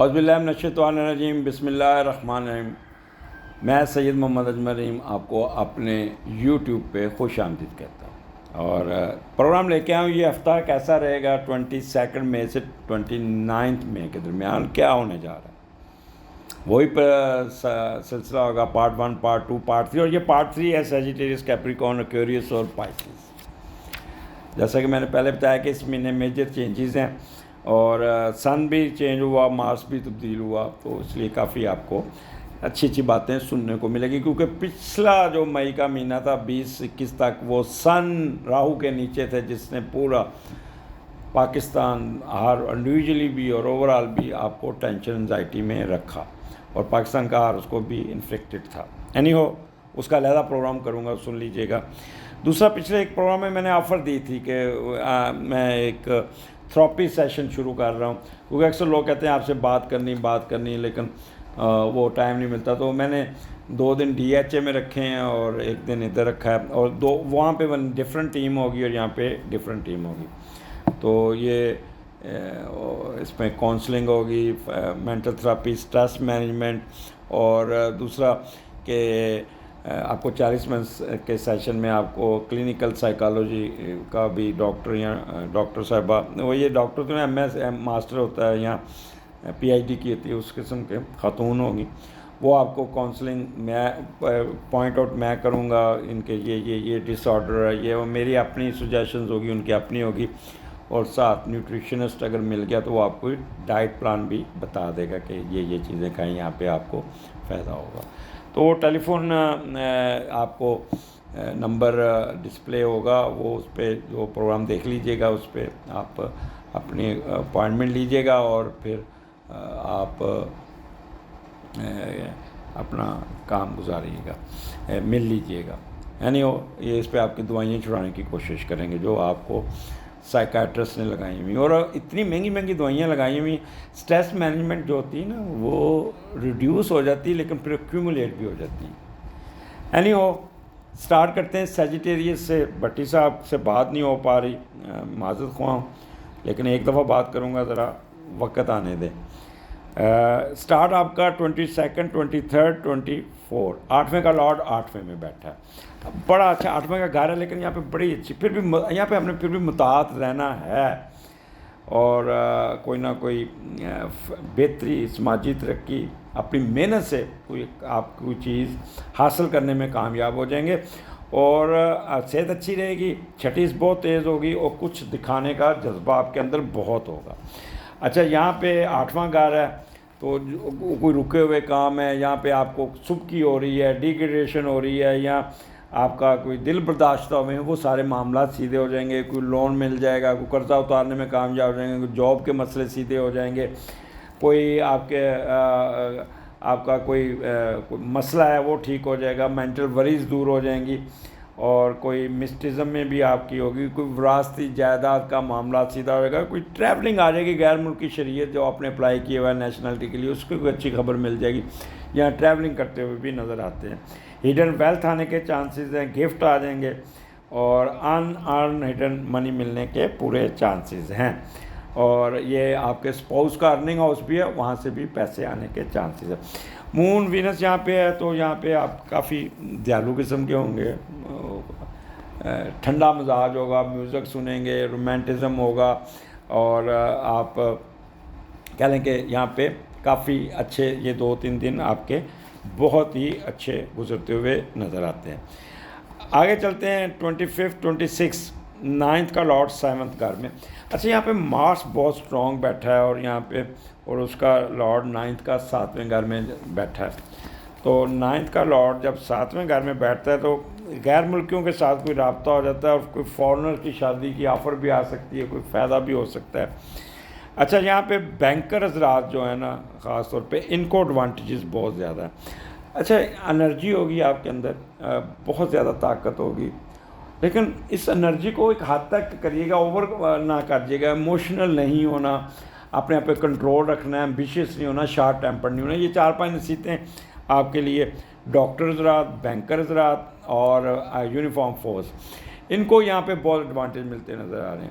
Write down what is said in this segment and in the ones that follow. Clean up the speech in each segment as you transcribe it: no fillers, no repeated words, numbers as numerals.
اعوذ باللہ من الشیطان الرجیم، بسم اللہ الرحمن الرحیم۔ میں سید محمد اجمل رحیم آپ کو اپنے یوٹیوب پہ خوش آمدید کہتا ہوں، اور پروگرام لے کے آؤں۔ یہ ہفتہ کیسا رہے گا؟ 22 مئی سے 29 مئی کے درمیان کیا ہونے جا رہا ہے، وہی سلسلہ ہوگا، پارٹ 1، پارٹ 2، پارٹ 3، اور یہ پارٹ 3 ہے سیجیٹیریس، کیپریکارن، ایکویریس اور پائسس۔ جیسا کہ میں نے پہلے بتایا کہ اس مہینے میجر چینجز ہیں، اور سن بھی چینج ہوا، مارس بھی تبدیل ہوا، تو اس لیے کافی آپ کو اچھی اچھی باتیں سننے کو ملے گی، کیونکہ پچھلا جو مئی کا مہینہ تھا 20-21 تک، وہ سن راہو کے نیچے تھے، جس نے پورا پاکستان ہر انڈیویجلی بھی اور اوورال بھی آپ کو ٹینشن انزائٹی میں رکھا، اور پاکستان کا ہر اس کو بھی انفیکٹڈ تھا۔ اینی ہو، اس کا علیحدہ پروگرام کروں گا، سن لیجئے گا۔ دوسرا، پچھلے ایک پروگرام میں نے آفر دی تھی کہ میں ایک تھراپی سیشن شروع کر رہا ہوں، کیونکہ اکثر لوگ کہتے ہیں آپ سے بات کرنی، لیکن وہ ٹائم نہیں ملتا، تو میں نے 2 دن DHA میں رکھے ہیں اور 1 دن ادھر رکھا ہے، اور وہاں پہ ڈفرینٹ ٹیم ہوگی اور یہاں پہ ڈفرینٹ ٹیم ہوگی۔ تو یہ اس میں کاؤنسلنگ ہوگی، مینٹل تھراپی، اسٹریس مینجمنٹ، اور دوسرا کہ آپ کو 40 منٹ کے سیشن میں آپ کو کلینکل سائیکالوجی کا بھی ڈاکٹر یا ڈاکٹر صاحبہ، وہ یہ ڈاکٹر تو MS ماسٹر ہوتا ہے یا PhD کی ہوتی ہے، اس قسم کے خاتون ہوگی، وہ آپ کو کاؤنسلنگ میں پوائنٹ آؤٹ میں کروں گا، ان کے یہ ڈس آرڈر ہے، یہ میری اپنی سجیشنز ہوگی، ان کی اپنی ہوگی، اور ساتھ نیوٹریشنسٹ اگر مل گیا تو وہ آپ کو ڈائٹ پلان بھی بتا دے گا کہ یہ چیزیں کہیں یہاں پہ آپ کو فائدہ ہوگا۔ تو ٹیلی فون آپ کو نمبر ڈسپلے ہوگا، وہ اس پہ جو پروگرام دیکھ لیجئے گا، اس پہ آپ اپنی اپوائنٹمنٹ لیجئے گا، اور پھر آپ اپنا کام گزاریے گا، مل لیجئے گا۔ یعنی یہ اس پہ آپ کی دوائیاں چھڑانے کی کوشش کریں گے جو آپ کو سائیکیٹرسٹ نے لگائی ہوئی، اور اتنی مہنگی دوائیاں لگائی ہوئی۔ اسٹریس مینجمنٹ جو ہوتی ہے نا، وہ ریڈیوس ہو جاتی ہے، لیکن پھر ایکیومولیٹ بھی ہو جاتی ہے۔ اینی ہو، سٹارٹ کرتے ہیں سیجیٹیریس سے۔ بٹی صاحب سے بات نہیں ہو پا رہی، معذرت خواہ ہوں، لیکن ایک دفعہ بات کروں گا، ذرا وقت آنے دیں۔ سٹارٹ آپ کا 22، 23، 24، 8ویں کا لارڈ 8ویں میں بیٹھا ہے، بڑا اچھا 8ویں کا گھر ہے، لیکن یہاں پہ بڑی اچھی، پھر بھی یہاں پہ ہم نے پھر بھی مطاعت رہنا ہے، اور کوئی نہ کوئی بہتری، سماجی ترقی، اپنی محنت سے آپ کوئی چیز حاصل کرنے میں کامیاب ہو جائیں گے، اور صحت اچھی رہے گی، چھٹیس بہت تیز ہوگی، اور کچھ دکھانے کا جذبہ آپ کے اندر بہت ہوگا۔ اچھا، یہاں پہ 8واں گھر ہے، تو کوئی رکے ہوئے کام ہے، یہاں پہ آپ کو سبکی ہو رہی ہے، ڈیگریڈیشن ہو رہی ہے، یا آپ کا کوئی دل برداشتہ ہوئے ہیں، وہ سارے معاملات سیدھے ہو جائیں گے، کوئی لون مل جائے گا، کوئی قرضہ اتارنے میں کامیاب ہو جائیں گے، کوئی جاب کے مسئلے سیدھے ہو جائیں گے، کوئی آپ کا کوئی مسئلہ ہے وہ ٹھیک ہو جائے گا، مینٹل وریز دور ہو جائیں گی، اور کوئی مسٹزم میں بھی آپ کی ہوگی، کوئی وراثتی جائیداد کا معاملات سیدھا ہو جائے گا، کوئی ٹریولنگ آ جائے گی، غیر ملکی شریعت جو آپ نے اپلائی کیا ہوا ہے نیشنلٹی کے لیے، اس کی کوئی اچھی خبر مل جائے گی، یہاں ٹریولنگ کرتے ہوئے بھی نظر آتے ہیں۔ ہڈن ویلتھ آنے کے چانسز ہیں، گفٹ آ جائیں گے، اور ان ارن ہڈن منی ملنے کے پورے چانسز ہیں، اور یہ آپ کے سپاؤس کا ارننگ ہاؤس بھی ہے، وہاں سے بھی پیسے آنے کے چانسز ہیں۔ مون وینس یہاں پہ ہے، تو یہاں پہ آپ کافی دیالو قسم کے ہوں گے، ٹھنڈا مزاج ہوگا، میوزک سنیں گے، رومانٹزم ہوگا، اور آپ کہہ لیں کہ یہاں پہ کافی اچھے یہ 2-3 دن آپ کے بہت ہی اچھے گزرتے ہوئے نظر آتے ہیں۔ آگے چلتے ہیں 25، 26، 9 کا لارڈ 7 گھر میں۔ اچھا، یہاں پہ مارس بہت سٹرونگ بیٹھا ہے، اور یہاں پہ اور اس کا لارڈ 9 کا 7ویں گھر میں بیٹھا ہے، تو 9 کا لارڈ جب 7ویں گھر میں بیٹھتا ہے تو غیر ملکیوں کے ساتھ کوئی رابطہ ہو جاتا ہے، اور کوئی فارنر کی شادی کی آفر بھی آ سکتی ہے، کوئی فائدہ بھی ہو سکتا ہے۔ اچھا، یہاں پہ بینکر حضرات جو ہیں نا، خاص طور پہ ان کو ایڈوانٹیجز بہت زیادہ ہیں۔ اچھا، انرجی ہوگی آپ کے اندر، بہت زیادہ طاقت ہوگی، لیکن اس انرجی کو ایک حد تک کریے گا، اوور نہ کریے گا، ایموشنل نہیں ہونا، اپنے آپ پہ کنٹرول رکھنا ہے، ایمبیشیس نہیں ہونا، شارٹ ٹیمپر نہیں ہونا۔ یہ 4-5 نصیحتیں آپ کے لیے ڈاکٹر حضرات، بینکر حضرات اور یونیفارم فورس، ان کو یہاں پہ بہت ایڈوانٹیج ملتے نظر آ رہے ہیں۔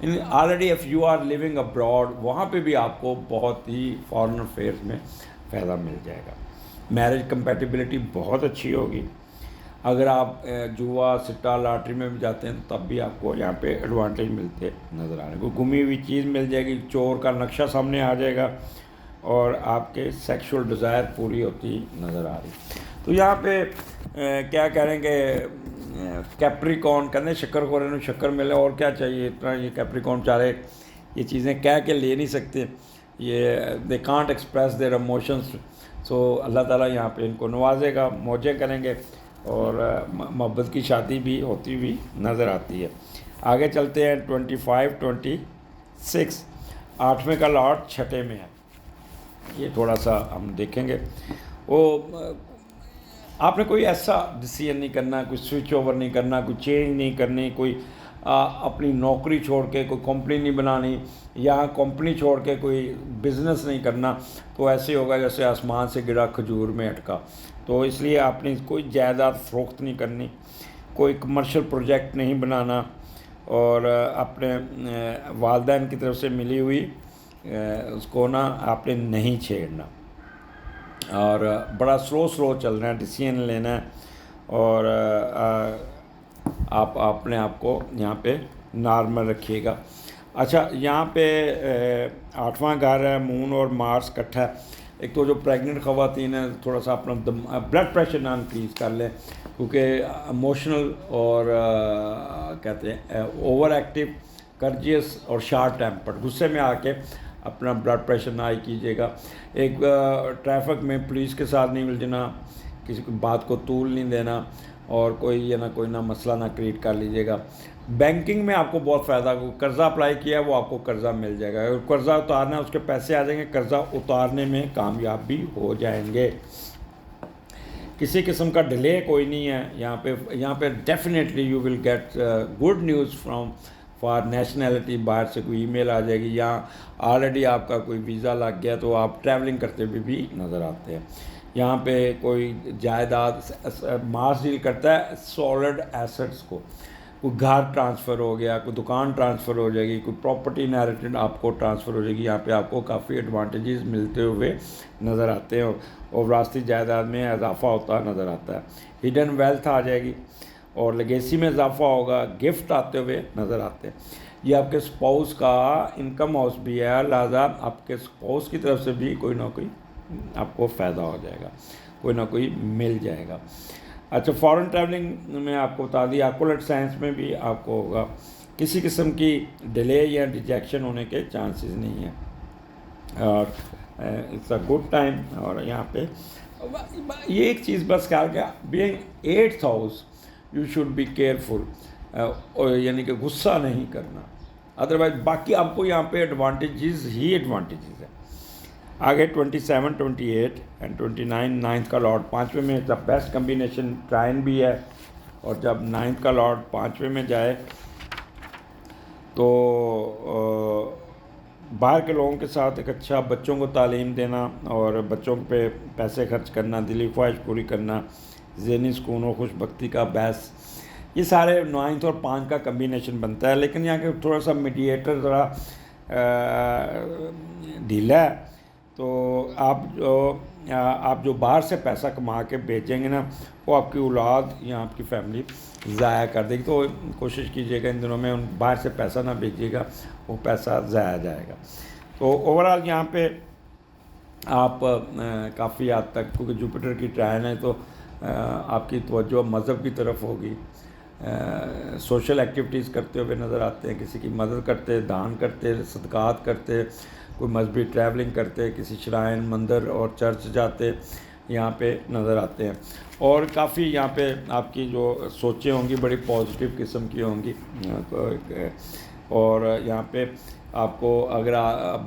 Already if you are living abroad, وہاں پہ بھی آپ کو بہت ہی فارن افیئرس میں فائدہ مل جائے گا. میرج کمپیٹیبلٹی بہت اچھی ہوگی. اگر آپ جوا سٹا لاٹری میں بھی جاتے ہیں تب بھی آپ کو یہاں پہ ایڈوانٹیج ملتے نظر آ رہے ہیں. کوئی گمی ہوئی چیز مل جائے گی، چور کا نقشہ سامنے آ جائے گا، اور آپ کے سیکشول ڈیزائر پوری ہوتی نظر آ رہی. تو یہاں پہ کیا کریں گے، کیپریکون کہتے ہیں شکر خورے نو شکر ملے، اور کیا چاہیے اتنا. یہ کیپریکون چارے یہ چیزیں کہہ کے لے نہیں سکتے، یہ دے can't express their emotions. So Allah تعالیٰ یہاں پہ ان کو نوازے گا، موجیں کریں گے، اور محبت کی شادی بھی ہوتی ہوئی نظر آتی ہے. آگے چلتے ہیں 25 26، 8ویں کا لاٹ چھٹے میں ہے. یہ تھوڑا سا ہم دیکھیں گے. وہ آپ نے کوئی ایسا ڈیسیژن نہیں کرنا، کوئی سوئچ اوور نہیں کرنا، کوئی چینج نہیں کرنی، کوئی اپنی نوکری چھوڑ کے کوئی کمپنی نہیں بنانی، یا کمپنی چھوڑ کے کوئی بزنس نہیں کرنا. تو ایسے ہوگا جیسے آسمان سے گرا کھجور میں اٹکا. تو اس لیے آپ نے کوئی جائیداد فروخت نہیں کرنی، کوئی کمرشل پروجیکٹ نہیں بنانا، اور اپنے والدین کی طرف سے ملی ہوئی اس کو نا آپ نے نہیں چھیڑنا، اور بڑا سلو چلنا ہے، ڈیسیژن لینا ہے، اور آپ اپنے آپ کو یہاں پہ نارمل رکھیے گا. اچھا، یہاں پہ 8واں گھر ہے، مون اور مارس کٹھا ہے. ایک تو جو پریگننٹ خواتین ہیں تھوڑا سا اپنا بلڈ پریشر نہ انکریز کر لیں، کیونکہ ایموشنل اور کہتے ہیں اوور ایکٹیو، کرجیس اور شارٹ ٹیمپرڈ، غصے میں آ کے اپنا بلڈ پریشر نہ ہائی کیجیے گا. ایک ٹریفک میں پولیس کے ساتھ نہیں الجھنا، کسی کو بات کو طول نہیں دینا، اور کوئی نہ مسئلہ نہ کریٹ کر لیجیے گا. بینکنگ میں آپ کو بہت فائدہ، قرضہ اپلائی کیا ہے وہ آپ کو قرضہ مل جائے گا. اگر قرضہ اتارنا ہے اس کے پیسے آ جائیں گے، قرضہ اتارنے میں کامیاب بھی ہو جائیں گے. کسی قسم کا ڈیلے کوئی نہیں ہے یہاں پہ definitely you will get good news for nationality. باہر سے کوئی ای میل آ جائے گی، یا آلریڈی آپ کا کوئی ویزا لگ گیا تو آپ ٹریولنگ کرتے ہوئے بھی نظر آتے ہیں. یہاں پہ کوئی جائیداد مارس ڈیل کرتا ہے سالڈ ایسٹس کو، کوئی گھر ٹرانسفر ہو گیا، کوئی دکان ٹرانسفر ہو جائے گی، کوئی پراپرٹی انہیریٹڈ آپ کو ٹرانسفر ہو جائے گی. یہاں پہ آپ کو کافی ایڈوانٹیجز ملتے ہوئے نظر آتے ہیں، اور وراثتی جائیداد میں اضافہ ہوتا نظر آتا ہے. ہڈن ویلتھ آ جائے گی، اور لیگیسی میں اضافہ ہوگا، گفٹ آتے ہوئے نظر آتے ہیں. یہ آپ کے سپاؤس کا انکم ہاؤس بھی ہے، لہٰذا آپ کے سپاؤس کی طرف سے بھی کوئی نہ کوئی آپ کو فائدہ ہو جائے گا، کوئی نہ کوئی مل جائے گا. اچھا، فارن ٹریولنگ میں آپ کو بتا دیا، ایکولیٹ سائنس میں بھی آپ کو ہوگا. کسی قسم کی ڈیلے یا ڈیجیکشن ہونے کے چانسز نہیں ہیں، اور اٹس اے گڈ ٹائم. اور یہاں پہ یہ ایک چیز بس خیال کیا، being 8th house you should be careful, یعنی کہ غصہ نہیں کرنا. ادروائز باقی آپ کو یہاں پہ ایڈوانٹیجز ہی ایڈوانٹیجز ہیں. آگے 27 28 اینڈ 29، 9th کا لاٹ 5ویں میں، دا بیسٹ کمبینیشن ٹرائن بھی ہے. اور جب 9th کا لاٹ 5ویں میں جائے تو باہر کے لوگوں کے ساتھ ایک اچھا، بچوں کو تعلیم دینا اور بچوں پہ پیسے خرچ کرنا، دلی خواہش پوری کرنا، ذہنی سکون و خوش بختی کا باعث، یہ سارے 9th اور 5 کا کمبینیشن بنتا ہے. لیکن یہاں کے تھوڑا سا میڈیٹر ذرا ڈھیلا ہے. تو آپ جو باہر سے پیسہ کما کے بیچیں گے نا، وہ آپ کی اولاد یا آپ کی فیملی ضائع کر دے گی. تو کوشش کیجیے گا ان دنوں میں باہر سے پیسہ نہ بھیجیے گا، وہ پیسہ ضائع جائے گا. تو اوورآل یہاں پہ آپ کافی حد تک، کیونکہ جوپیٹر کی ٹرائن ہے تو آپ کی توجہ مذہب کی طرف ہوگی. سوشل ایکٹیویٹیز کرتے ہوئے نظر آتے ہیں، کسی کی مدد کرتے، دان کرتے، صدقات کرتے، کوئی مذہبی ٹریولنگ کرتے، کسی شرائن، مندر اور چرچ جاتے یہاں پہ نظر آتے ہیں. اور کافی یہاں پہ آپ کی جو سوچیں ہوں گی بڑی پازیٹیو قسم کی ہوں گی. اور یہاں پہ آپ کو اگر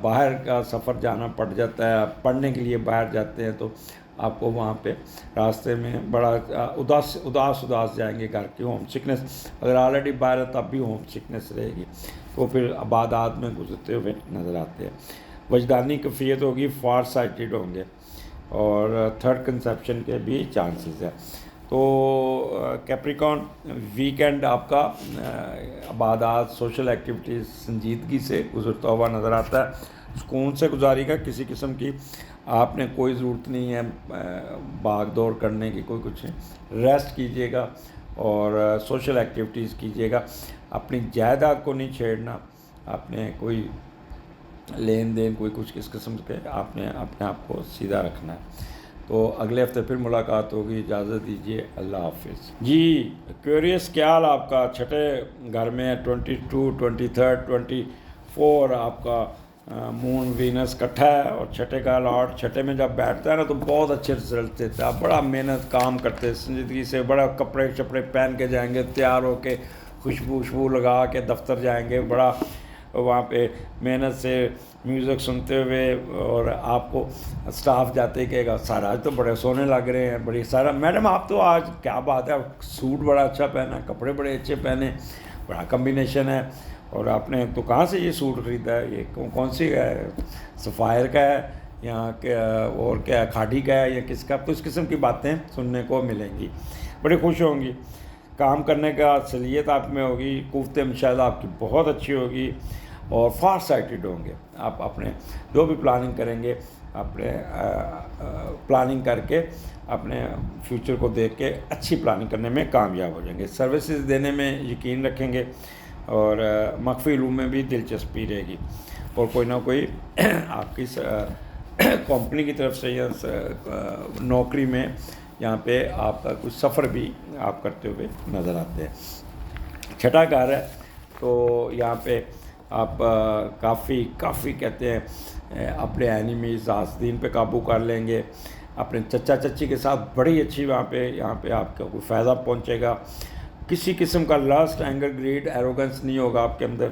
باہر کا سفر جانا پڑ جاتا ہے، آپ پڑھنے کے لیے باہر جاتے ہیں، تو آپ کو وہاں پہ راستے میں بڑا اداس جائیں گے. گھر کی ہوم سکنس، اگر آلریڈی باہر ہے تب بھی ہوم سکنس رہے گی. تو پھر عبادات میں گزرتے ہوئے نظر آتے ہیں. وجدانی کیفیت ہوگی، فار سائٹڈ ہوں گے، اور تھرڈ کنسیپشن کے بھی چانسز ہیں. تو کیپریکان ویکینڈ آپ کا عبادات سوشل ایکٹیویٹیز سنجیدگی سے گزرتا ہوا نظر آتا ہے، سکون سے گزاری گا، کسی قسم کی آپ نے کوئی ضرورت نہیں ہے بھاگ دوڑ کرنے کی، کوئی کچھ نہیں، ریسٹ کیجیے گا اور سوشل ایکٹیویٹیز کیجیے گا، اپنی جائیداد کو نہیں چھیڑنا، آپ نے کوئی لین دین کوئی کچھ کس قسم کے آپ نے اپنے آپ کو سیدھا رکھنا ہے۔ تو اگلے ہفتے پھر ملاقات ہوگی، اجازت دیجیے، اللہ حافظ جی۔ کیوریس کیا حال آپ کا؟ چھٹے گھر میں 22 23 24 آپ کا مون وینس کٹھا ہے، اور چھٹے کا لاٹ چھٹے میں جب بیٹھتا ہے نا تو بہت اچھے رزلٹ دیتا ہے، آپ بڑا محنت کام کرتے سنجیدگی سے، بڑا کپڑے پہن کے جائیں گے، تیار ہو کے خوشبو لگا کے دفتر جائیں گے، بڑا وہاں پہ محنت سے میوزک سنتے ہوئے، اور آپ کو اسٹاف جاتے کہے گا سر آج تو بڑے سونے لگ رہے ہیں، بڑی سارا میڈم آپ تو آج کیا بات ہے، سوٹ بڑا اچھا پہنا، کپڑے بڑے اچھے پہنے، بڑا کمبینیشن ہے، اور آپ نے تو کہاں سے یہ سوٹ خریدا ہے، یہ کون سی ہے، سفائر کا ہے یا اور کیا کھاڑی کا ہے یا کس کا؟ تو اس قسم کی باتیں سننے کو ملیں گی، بڑی خوش ہوں گی، کام کرنے کا صلاحیت آپ میں ہوگی، قوت مشاہدہ آپ کی بہت اچھی ہوگی، اور فار سائٹڈ ہوں گے، آپ اپنے جو بھی پلاننگ کریں گے، اپنے پلاننگ کر کے اپنے فیوچر کو دیکھ کے اچھی پلاننگ کرنے میں کامیاب ہو جائیں گے، سروسز دینے میں یقین رکھیں گے، اور مخفی علوم میں بھی دلچسپی رہے گی، اور کوئی نہ کوئی آپ کی کمپنی کی طرف سے یا نوکری میں یہاں پہ آپ کا کچھ سفر بھی آپ کرتے ہوئے نظر آتے ہیں۔ چھٹا گھر ہے تو یہاں پہ آپ کافی کہتے ہیں اپنے اینیمیز حاسدین پہ قابو کر لیں گے، اپنے چچا چچی کے ساتھ بڑی اچھی یہاں پہ آپ کا کوئی فائدہ پہنچے گا، کسی قسم کا لاسٹ اینگر گریڈ ایروگنس نہیں ہوگا آپ کے اندر،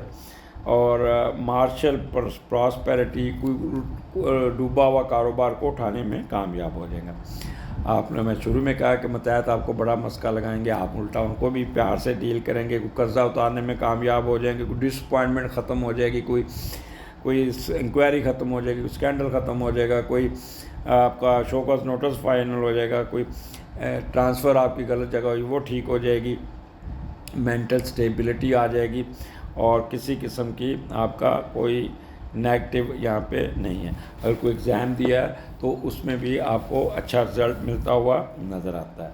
اور مارشل پراسپیرٹی کوئی ڈوبا ہوا کاروبار کو اٹھانے میں کامیاب ہو جائے گا۔ آپ نے میں شروع میں کہا کہ متحد آپ کو بڑا مسئلہ لگائیں گے، آپ الٹا ان کو بھی پیار سے ڈیل کریں گے، کوئی قرضہ اتارنے میں کامیاب ہو جائیں گے، کوئی ڈس اپوائنٹمنٹ ختم ہو جائے گی، کوئی انکوائری ختم ہو جائے گی، کوئی اسکینڈل ختم ہو جائے گا، کوئی آپ کا شو کاز نوٹس فائنل ہو جائے گا، کوئی ٹرانسفر آپ کی غلط جگہ ہوئی وہ ٹھیک ہو جائے گی، مینٹل سٹیبلٹی آ جائے گی، اور کسی قسم کی آپ کا کوئی نیگیٹو یہاں پہ نہیں ہے۔ اگر کوئی ایگزام دیا ہے تو اس میں بھی آپ کو اچھا رزلٹ ملتا ہوا نظر آتا ہے۔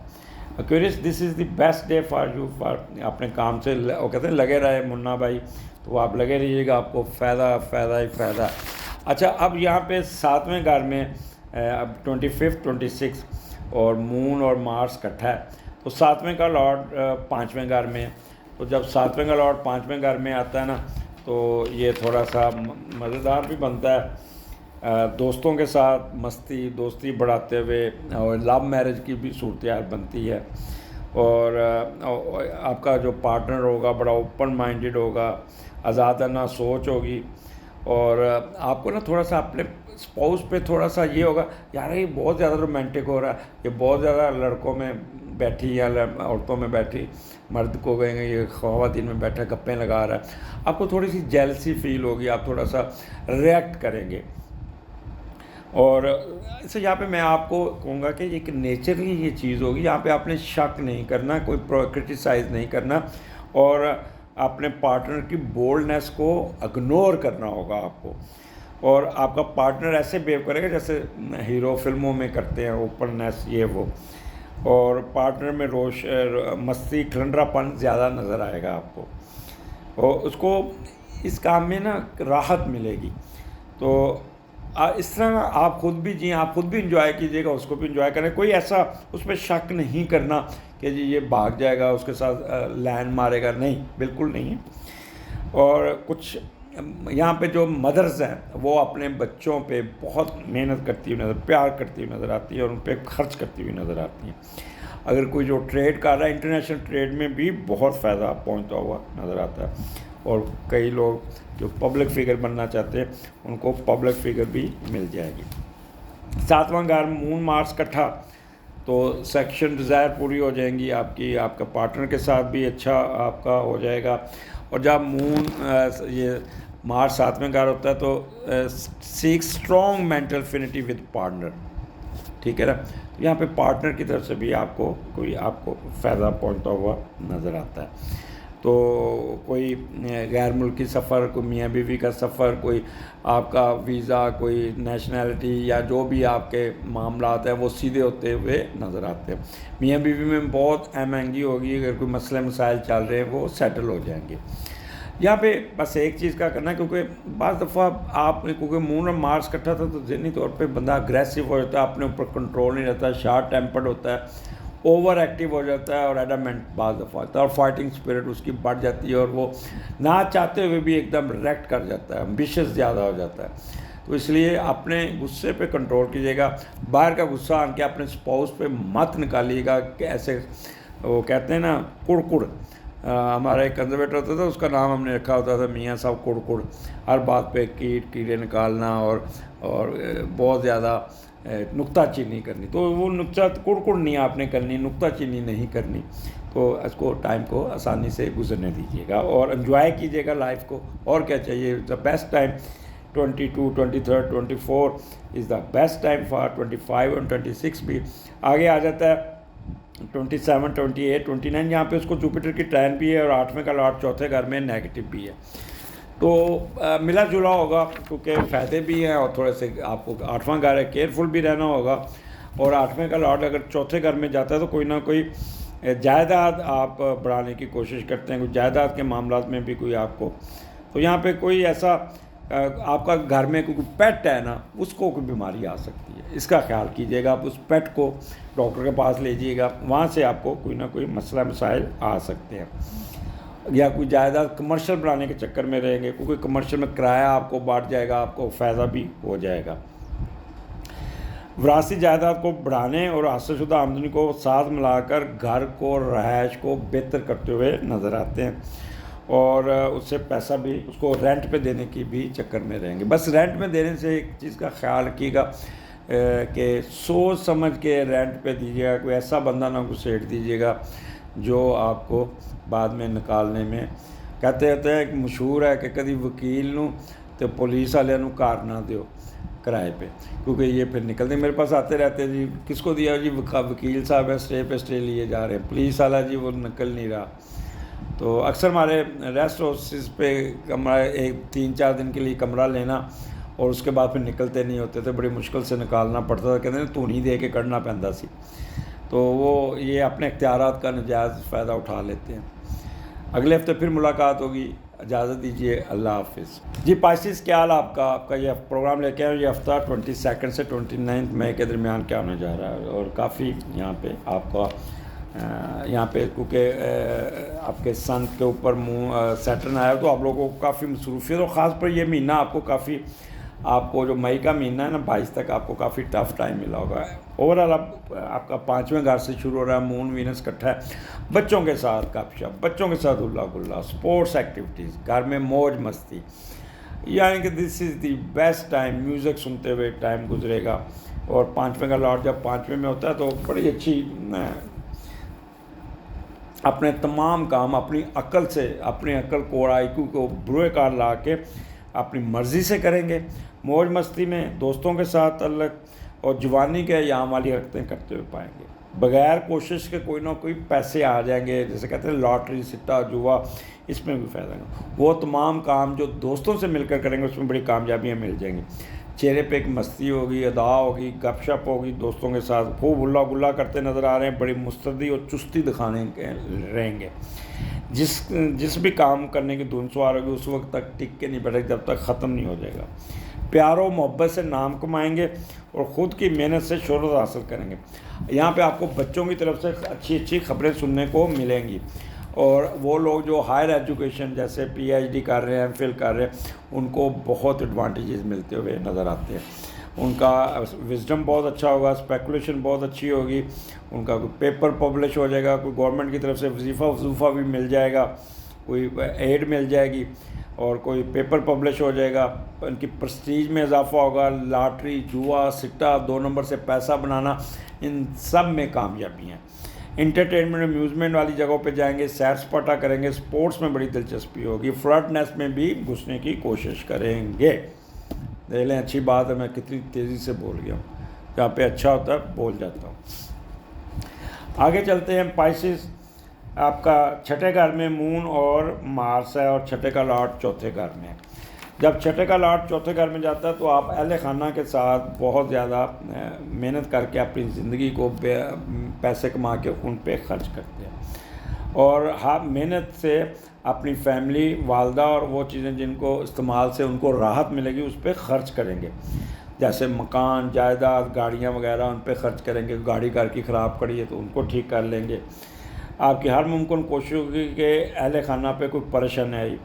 Aquarius this is the best day for you, for اپنے کام سے وہ کہتے ہیں لگے رہے منا بھائی، تو آپ لگے رہیے گا، آپ کو فائدہ ہی فائدہ۔ اچھا اب یہاں پہ 7ویں گھر میں اب 25 26 اور مون اور مارس کٹھا ہے، تو 7ویں کا لارڈ 5ویں گھر میں، تو جب 7ویں کا لارڈ 5ویں گھر میں آتا ہے نا تو یہ تھوڑا سا مزیدار بھی بنتا ہے، دوستوں کے ساتھ دوستی بڑھاتے ہوئے، اور لو میرج کی بھی صورتحال بنتی ہے، اور آپ کا جو پارٹنر ہوگا بڑا اوپن مائنڈڈ ہوگا، آزادانہ سوچ ہوگی، اور آپ کو نا تھوڑا سا اپنے اسپاؤس پہ تھوڑا سا یہ ہوگا یار یہ بہت زیادہ رومانٹک ہو رہا ہے، یہ بہت زیادہ لڑکوں میں بیٹھی یا عورتوں میں بیٹھی، مرد کو کہیں گے یہ خواتین میں بیٹھا گپیں لگا رہا ہے، آپ کو تھوڑی سی جیلسی فیل ہوگی، آپ تھوڑا سا ریئیکٹ کریں گے، اور اسے یہاں پہ میں آپ کو کہوں گا کہ ایک نیچرلی یہ چیز ہوگی، یہاں پہ آپ نے شک نہیں کرنا، کوئی کرٹیسائز نہیں کرنا، اور اپنے پارٹنر کی بولڈنیس کو اگنور کرنا ہوگا آپ کو، اور آپ کا پارٹنر ایسے بیہیو کرے گا جیسے ہیرو فلموں میں کرتے ہیں، اوپننیس یہ وہ، اور پارٹنر میں مستی کھلنڈرا پن زیادہ نظر آئے گا آپ کو، اور اس کو اس کام میں نا راحت ملے گی، تو اس طرح آپ خود بھی جئیں، آپ خود بھی انجوائے کیجیے گا، اس کو بھی انجوائے کریں، کوئی ایسا اس پہ شک نہیں کرنا کہ جی یہ بھاگ جائے گا اس کے ساتھ لین مارے گا، نہیں، بالکل نہیں ہے۔ اور کچھ یہاں پہ جو مدرز ہیں وہ اپنے بچوں پہ بہت محنت کرتی ہوئی پیار کرتی ہوئی نظر آتی ہے، اور ان پہ خرچ کرتی ہوئی نظر آتی ہیں۔ اگر کوئی جو ٹریڈ کر رہا ہے انٹرنیشنل ٹریڈ میں بھی بہت فائدہ پہنچتا ہوا نظر آتا ہے، اور کئی لوگ جو پبلک فگر بننا چاہتے ہیں ان کو پبلک فگر بھی مل جائے گی۔ 7واں گھر مون مارس کٹھا، تو سیکشن ڈیزائر پوری ہو جائیں گی آپ کی، آپ کا پارٹنر کے ساتھ بھی اچھا آپ کا ہو جائے گا، اور جب یہ مارس 7ویں گھر ہوتا ہے تو seek strong mental affinity with partner, ٹھیک ہے نا. یہاں پہ پارٹنر کی طرف سے بھی آپ کو فائدہ پہنچتا ہوا نظر آتا ہے. تو کوئی غیر ملکی سفر، کوئی میاں بیوی کا سفر، کوئی آپ کا ویزا، کوئی نیشنلٹی یا جو بھی آپ کے معاملات ہیں وہ سیدھے ہوتے ہوئے نظر آتے ہیں. میاں بیوی میں بہت مہنگی ہوگی، اگر کوئی مسئلے مسائل چل رہے ہیں وہ سیٹل ہو جائیں گے. یہاں پہ بس ایک چیز کا کرنا ہے، کیونکہ بعض دفعہ کیونکہ مون اور مارس کٹھا تھا تو ذہنی طور پہ بندہ اگریسو ہو جاتا ہے، اپنے اوپر کنٹرول نہیں رہتا، شارٹ ٹیمپرڈ ہوتا ہے، اوور ایکٹیو ہو جاتا ہے اور ایڈامنٹ بعض دفعہ ہوتا ہے، اور فائٹنگ اسپرٹ اس کی بڑھ جاتی ہے اور وہ نہ چاہتے ہوئے بھی ایک دم ریکٹ کر جاتا ہے، ایمبیشس زیادہ ہو جاتا ہے. تو اس لیے اپنے غصے پہ کنٹرول کیجیے گا. باہر کا غصہ آن کے اپنے اسپاؤس پہ مت نکالیے گا کہ ایسے وہ کہتے ہیں نا کڑ. ہمارا ایک کنزرویٹر ہوتا تھا، اس کا نام ہم نے رکھا ہوتا تھا میاں صاحب کڑ. ہر بات پہ کیڑے نکالنا اور بہت زیادہ نکتہ چینی کرنی. تو وہ کڑ نہیں آپ نے کرنی، نکتہ چینی نہیں کرنی. تو اس کو ٹائم کو آسانی سے گزرنے دیجیے گا اور انجوائے کیجیے گا لائف کو. اور کیا چاہیے. The best time 22, 23, 24 is the best time for 25 اور 26 بھی آگے آ جاتا ہے. 27, 28, 29 یہاں پہ اس کو جوپیٹر کی ٹرین بھی ہے اور 8ویں کا لاٹ چوتھے گھر میں نیگیٹو بھی ہے. تو ملا جلا ہوگا کیونکہ فائدے بھی ہیں اور تھوڑے سے آپ کو 8واں گھر ہے، کیئرفل بھی رہنا ہوگا. اور 8ویں کا لاٹ اگر چوتھے گھر میں جاتا ہے تو کوئی نہ کوئی جائیداد آپ بڑھانے کی کوشش کرتے ہیں، کوئی جائیداد کے معاملات میں بھی کوئی آپ کو. تو یہاں پہ کوئی ایسا آپ کا گھر میں کوئی پیٹ ہے نا، اس کو کوئی بیماری آ سکتی ہے، اس کا خیال کیجیے گا. آپ اس پیٹ کو ڈاکٹر کے پاس لے جائیے گا، وہاں سے آپ کو کوئی نہ کوئی مسئلہ مسائل آ سکتے ہیں. یا کوئی جائیداد کمرشل بنانے کے چکر میں رہیں گے، کیونکہ کمرشل میں کرایہ آپ کو بانٹ جائے گا، آپ کو فائدہ بھی ہو جائے گا. وراثتی جائیداد کو بڑھانے اور حاصل شدہ آمدنی کو ساتھ ملا کر گھر کو، رہائش کو بہتر کرتے ہوئے نظر آتے ہیں. اور اس سے پیسہ بھی اس کو رینٹ پہ دینے کی بھی چکر میں رہیں گے. بس رینٹ میں دینے سے ایک چیز کا خیال رکھیے گا کہ سوچ سمجھ کے رینٹ پہ دیجیے گا. کوئی ایسا بندہ نہ گھسیٹ دیجیے گا جو آپ کو بعد میں نکالنے میں کہتے ہیں. ایک مشہور ہے کہ کدی وکیل نو تو پولیس والے نو گھر نہ دیو کرائے پہ، کیونکہ یہ پھر نکلتے میرے پاس آتے رہتے ہیں. جی کس کو دیا؟ جی وکیل صاحب ہے، اسٹے پہ اسٹے لیے جا رہے ہیں. پولیس والا جی وہ نکل نہیں رہا. تو اکثر ہمارے ریسٹ ہاؤسز پہ کمرہ 3-4 دن کے لیے کمرہ لینا اور اس کے بعد پھر نکلتے نہیں ہوتے تھے، بڑی مشکل سے نکالنا پڑتا تھا. کہتے ہیں تو نہیں دے کے کرنا پہنتا سی. تو وہ یہ اپنے اختیارات کا نجائز فائدہ اٹھا لیتے ہیں. اگلے ہفتے پھر ملاقات ہوگی. اجازت دیجیے. اللہ حافظ. جی پائسیز کیا حال آپ کا یہ پروگرام لے کے آئے. یہ ہفتہ 22 سے 29 مئی کے درمیان کیا ہونے جا رہا ہے. اور کافی یہاں پہ آپ کا یہاں پہ کیونکہ آپ کے سن کے اوپر سیٹرن آیا تو آپ لوگوں کو کافی مصروفیت، اور خاص پر یہ مہینہ آپ کو کافی، آپ کو جو مئی کا مہینہ ہے نا 22 تک آپ کو کافی ٹف ٹائم ملا ہوگا. اوورآل آپ کا 5ویں گھر سے شروع ہو رہا ہے. مون وینس کٹھا ہے. بچوں کے ساتھ گپ شپ، بچوں کے ساتھ ہلا گلا، اسپورٹس ایکٹیویٹیز، گھر میں موج مستی، یعنی کہ دس از دی بیسٹ ٹائم. میوزک سنتے ہوئے ٹائم گزرے گا. اور 5ویں کا لاٹ جب 5ویں میں ہوتا ہے تو بڑی اچھی اپنے تمام کام اپنی عقل سے، اپنی عقل کو آئی کیو کو بروئے کار لا کے اپنی مرضی سے کریں گے. موج مستی میں دوستوں کے ساتھ تعلق اور جوانی کے ایام والی حرکتیں کرتے ہوئے پائیں گے. بغیر کوشش کے کوئی نہ کوئی پیسے آ جائیں گے. جیسے کہتے ہیں لاٹری، سٹا، جوا، اس میں بھی فائدہ گا. وہ تمام کام جو دوستوں سے مل کر کریں گے اس میں بڑی کامیابیاں مل جائیں گی. چہرے پہ ایک مستی ہوگی، ادا ہوگی، گپ شپ ہوگی. دوستوں کے ساتھ خوب ہلا گلا کرتے نظر آ رہے ہیں. بڑی مستعدی اور چستی دکھانے کے رہیں گے. جس بھی کام کرنے کی دھن سوار ہوگی اس وقت تک ٹک کے نہیں بیٹھے جب تک ختم نہیں ہو جائے گا. پیار و محبت سے نام کمائیں گے اور خود کی محنت سے شہرت حاصل کریں گے. یہاں پہ آپ کو بچوں کی طرف سے اچھی اچھی خبریں سننے کو ملیں گی. اور وہ لوگ جو ہائر ایجوکیشن جیسے پی ایچ ڈی کر رہے ہیں، ایم فل کر رہے ہیں، ان کو بہت ایڈوانٹیجز ملتے ہوئے نظر آتے ہیں. ان کا وزڈم بہت اچھا ہوگا، اسپیکولیشن بہت اچھی ہوگی. ان کا کوئی پیپر پبلش ہو جائے گا، کوئی گورنمنٹ کی طرف سے وظیفہ بھی مل جائے گا، کوئی ایڈ مل جائے گی اور کوئی پیپر پبلش ہو جائے گا. ان کی پرسٹیج میں اضافہ ہوگا. لاٹری، جوا، سٹا، 2 نمبر سے پیسہ بنانا، ان سب میں کامیابی ہیں. انٹرٹینمنٹ امیوزمنٹ والی جگہوں پہ جائیں گے، سیر سپاٹا کریں گے. اسپورٹس میں بڑی دلچسپی ہوگی. فلرٹ نیسٹ میں بھی گھسنے کی کوشش کریں گے. دیکھ لیں اچھی بات ہے، میں کتنی تیزی سے بول گیا ہوں. جہاں پہ اچھا ہوتا ہے بول جاتا ہوں۔ آگے چلتے ہیں۔ پائسس آپ کا چھٹے گھر میں مون اور مارس ہے، اور چھٹے کا لاٹ چوتھے گھر میں ہے۔ جب چھٹے کا لاٹ چوتھے گھر میں جاتا ہے تو آپ اہل خانہ کے ساتھ بہت زیادہ محنت کر کے اپنی زندگی کو پیسے کما کے ان پہ خرچ کرتے ہیں، اور محنت سے اپنی فیملی، والدہ اور وہ چیزیں جن کو استعمال سے ان کو راحت ملے گی اس پہ خرچ کریں گے، جیسے مکان، جائیداد، گاڑیاں وغیرہ ان پہ خرچ کریں گے۔ گاڑی گھر کی خراب پڑی ہے تو ان کو ٹھیک کر لیں گے۔ آپ کی ہر ممکن کوشش ہوگی کہ اہل خانہ پہ کوئی پریشانی آئی،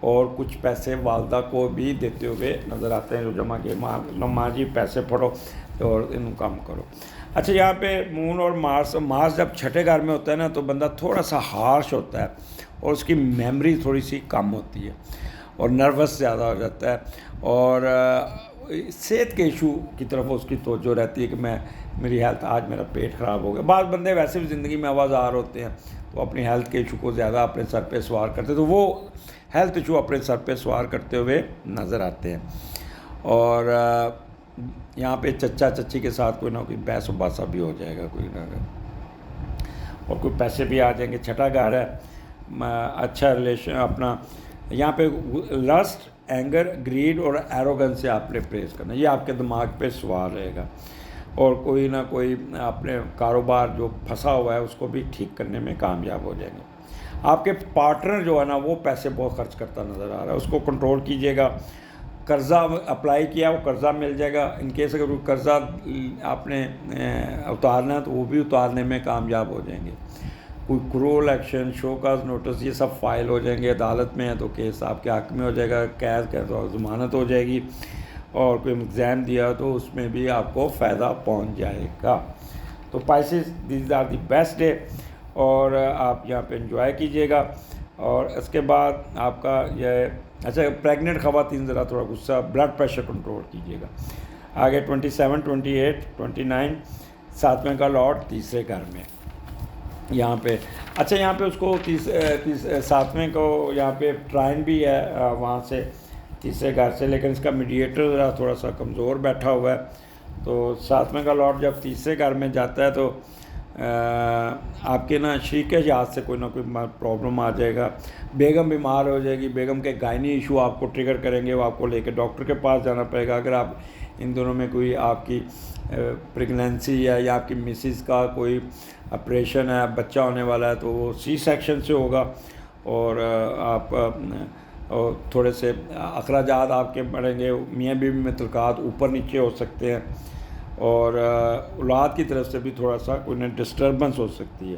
اور کچھ پیسے والدہ کو بھی دیتے ہوئے نظر آتے ہیں جو جمع کے ماں جی پیسے پڑھو اور ان کام کرو۔ اچھا، یہاں پہ مون اور مارس جب چھٹے گھر میں ہوتا ہے نا تو بندہ تھوڑا سا ہارش ہوتا ہے، اور اس کی میموری تھوڑی سی کم ہوتی ہے، اور نروس زیادہ ہو جاتا ہے، اور صحت کے ایشو کی طرف اس کی توجہ رہتی ہے کہ میری ہیلتھ، آج میرا پیٹ خراب ہو گیا۔ بعض بندے ویسے بھی زندگی میں آوازار ہوتے ہیں تو اپنی ہیلتھ کے ایشو کو زیادہ اپنے سر پہ سوار کرتے ہیں، تو وہ ہیلتھ ایشو اپنے سر پہ سوار کرتے ہوئے نظر آتے ہیں۔ اور یہاں پہ چچا چچی کے ساتھ کوئی نہ کوئی بحث و باسا بھی ہو جائے گا، کوئی نہ اور کوئی پیسے بھی آ جائیں گے۔ چھٹا گھر ہے، اچھا ریلیشن اپنا، یہاں پہ لسٹ، اینگر، گریڈ اور ایروگنس سے آپ نے پریز کرنا، یہ آپ کے دماغ پہ سوار رہے گا، اور کوئی نہ کوئی اپنے کاروبار جو پھنسا ہوا ہے اس کو بھی ٹھیک کرنے میں کامیاب ہو جائیں گے۔ آپ کے پارٹنر جو ہے نا وہ پیسے بہت خرچ کرتا نظر آ رہا ہے، اس کو کنٹرول کیجیے گا۔ قرضہ اپلائی کیا، وہ قرضہ مل جائے گا۔ ان کیس اگر کوئی قرضہ آپ نے اتارنا ہے تو وہ بھی اتارنے میں کامیاب ہو جائیں گے۔ کوئی cruel action, show cause notice, یہ سب فائل ہو جائیں گے۔ عدالت میں ہے تو کیس آپ کے حق میں ہو جائے گا، قید تو ضمانت ہو جائے گی، اور کوئی ایگزام دیا تو اس میں بھی آپ کو فائدہ پہنچ جائے گا۔ تو Pisces, these are the best day, اور آپ یہاں پہ انجوائے کیجیے گا۔ اور اس کے بعد آپ کا یہ اچھا، پریگننٹ خواتین ذرا تھوڑا غصہ، بلڈ پریشر کنٹرول کیجیے گا۔ آگے 27، 28، 29 ساتویں کا لاٹ تیسرے گھر میں یہاں پہ۔ اچھا، یہاں پہ اس کو ساتویں کو یہاں پہ ٹرائن بھی ہے وہاں سے تیسرے گھر سے، لیکن اس کا میڈیٹر ذرا تھوڑا سا کمزور بیٹھا ہوا ہے۔ تو ساتویں کا لاٹ جب تیسرے گھر میں جاتا ہے تو آپ کے نا شریک حیات سے کوئی نہ کوئی پرابلم آ جائے گا۔ بیگم بیمار ہو جائے گی، بیگم کے گائنی ایشو آپ کو ٹریگر کریں گے، وہ آپ کو لے کے ڈاکٹر کے پاس جانا پڑے گا۔ اگر آپ ان دونوں میں کوئی آپ کی پریگنینسی ہے یا آپ کی مسز کا کوئی آپریشن ہے، بچہ ہونے والا ہے، تو وہ سی سیکشن سے ہوگا، اور آپ تھوڑے سے اخراجات آپ کے بڑھیں گے۔ میاں بیوی میں تعلقات اوپر نیچے ہو سکتے ہیں، اور اولاد کی طرف سے بھی تھوڑا سا کوئی ڈسٹربنس ہو سکتی ہے۔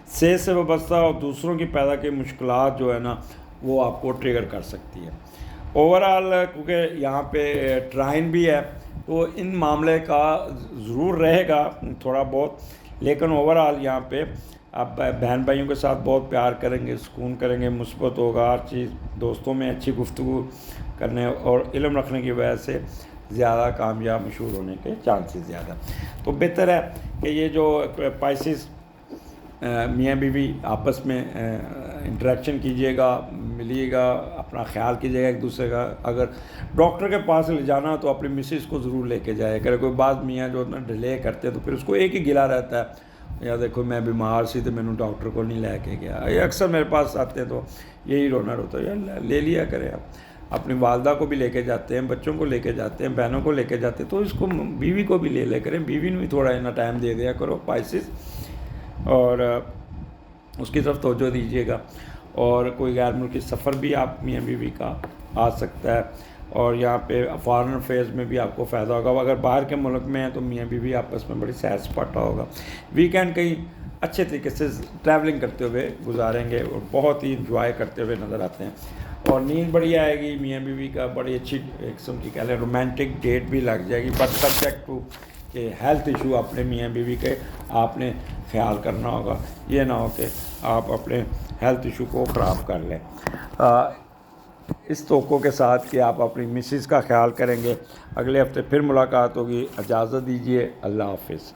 صحت سے وابستہ اور دوسروں کی پیدا کی مشکلات جو ہے نا وہ آپ کو ٹریگر کر سکتی ہے۔ اوورآل کیونکہ یہاں پہ ٹرائن بھی ہے تو ان معاملے کا ضرور رہے گا تھوڑا بہت، لیکن اوورآل یہاں پہ آپ بہن بھائیوں کے ساتھ بہت پیار کریں گے، سکون کریں گے، مثبت ہوگا ہر چیز، دوستوں میں اچھی گفتگو کرنے اور علم رکھنے کی وجہ سے زیادہ کامیاب، مشہور ہونے کے چانسز زیادہ۔ تو بہتر ہے کہ یہ جو پائسس میاں بیوی آپس میں انٹریکشن کیجیے گا، ملیے گا، اپنا خیال کیجیے گا ایک دوسرے کا۔ اگر ڈاکٹر کے پاس لے جانا ہو تو اپنی مسز کو ضرور لے کے جائے۔ اگر کوئی بعض میاں جو ڈیلے کرتے ہیں تو پھر اس کو ایک ہی گلا رہتا ہے، یا دیکھو میں بیمار سی تو میں نے ڈاکٹر کو نہیں لے کے گیا۔ یہ اکثر میرے پاس آتے ہیں تو یہی رونا ہوتا ہے، یار لے لیا کرے آپ۔ اپنی والدہ کو بھی لے کے جاتے ہیں، بچوں کو لے کے جاتے ہیں، بہنوں کو لے کے جاتے ہیں، تو اس کو بیوی کو بھی لے کریں، بیوی نے بھی تھوڑا اتنا ٹائم دے دیا کرو پائسس، اور اس کی طرف توجہ دیجیے گا۔ اور کوئی غیر ملکی سفر بھی آپ میاں بیوی کا آ سکتا ہے، اور یہاں پہ فارن افیئرز میں بھی آپ کو فائدہ ہوگا۔ اگر باہر کے ملک میں ہیں تو میاں بیوی آپس میں بڑی سیر سپاٹا ہوگا۔ ویکینڈ کہیں اچھے طریقے سے ٹریولنگ کرتے ہوئے گزاریں گے، اور بہت ہی انجوائے کرتے ہوئے نظر آتے ہیں، اور نیند بڑی آئے گی میاں بیوی کا، بڑی اچھی ایک قسم کی کہہ لیں رومانٹک ڈیٹ بھی لگ جائے گی، بٹ سبجیکٹ ٹو کہ ہیلتھ ایشو اپنے میاں بیوی کے آپ نے خیال کرنا ہوگا، یہ نہ ہو کہ آپ اپنے ہیلتھ ایشو کو خراب کر لیں۔ اس توقع کے ساتھ کہ آپ اپنی مسز کا خیال کریں گے۔ اگلے ہفتے پھر ملاقات ہوگی، اجازت دیجیے، اللہ حافظ۔